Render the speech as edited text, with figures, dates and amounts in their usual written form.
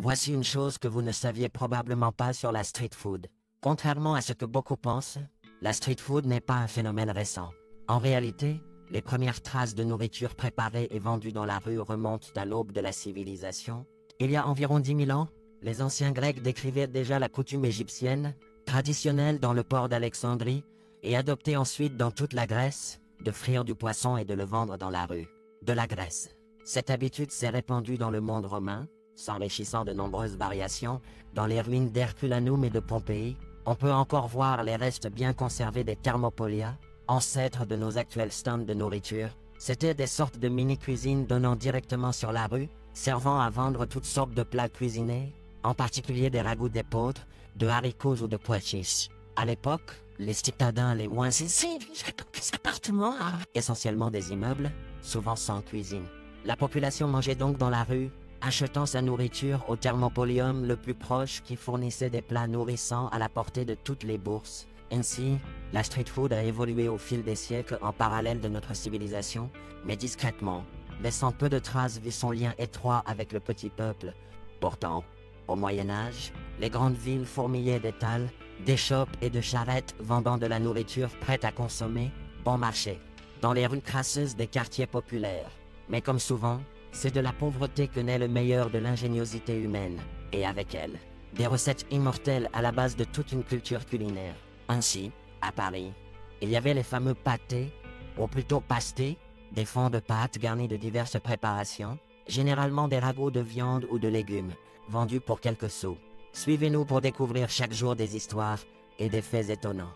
Voici une chose que vous ne saviez probablement pas sur la street food. Contrairement à ce que beaucoup pensent, la street food n'est pas un phénomène récent. En réalité, les premières traces de nourriture préparée et vendue dans la rue remontent à l'aube de la civilisation. Il y a environ 10 000 ans, les anciens Grecs décrivaient déjà la coutume égyptienne, traditionnelle dans le port d'Alexandrie, et adoptée ensuite dans toute la Grèce, de frire du poisson et de le vendre dans la rue. De la Grèce. Cette habitude s'est répandue dans le monde romain, s'enrichissant de nombreuses variations. Dans les ruines d'Herculanum et de Pompéi, on peut encore voir les restes bien conservés des thermopolia, ancêtres de nos actuels stands de nourriture. C'étaient des sortes de mini-cuisines donnant directement sur la rue, servant à vendre toutes sortes de plats cuisinés, en particulier des ragoûts d'épeautre, de haricots ou de pois chiches. À l'époque, les citadins, les appartements, essentiellement des immeubles, souvent sans cuisine. La population mangeait donc dans la rue, achetant sa nourriture au thermopolium le plus proche qui fournissait des plats nourrissants à la portée de toutes les bourses. Ainsi, la street food a évolué au fil des siècles en parallèle de notre civilisation, mais discrètement, laissant peu de traces vu son lien étroit avec le petit peuple. Pourtant, au Moyen-Âge, les grandes villes fourmillaient d'étals, d'échoppes et de charrettes vendant de la nourriture prête à consommer, bon marché, dans les rues crasseuses des quartiers populaires. Mais comme souvent, c'est de la pauvreté que naît le meilleur de l'ingéniosité humaine, et avec elle, des recettes immortelles à la base de toute une culture culinaire. Ainsi, à Paris, il y avait les fameux pâtés, ou plutôt pastés, des fonds de pâte garnis de diverses préparations, généralement des ragoûts de viande ou de légumes, vendus pour quelques sous. Suivez-nous pour découvrir chaque jour des histoires et des faits étonnants.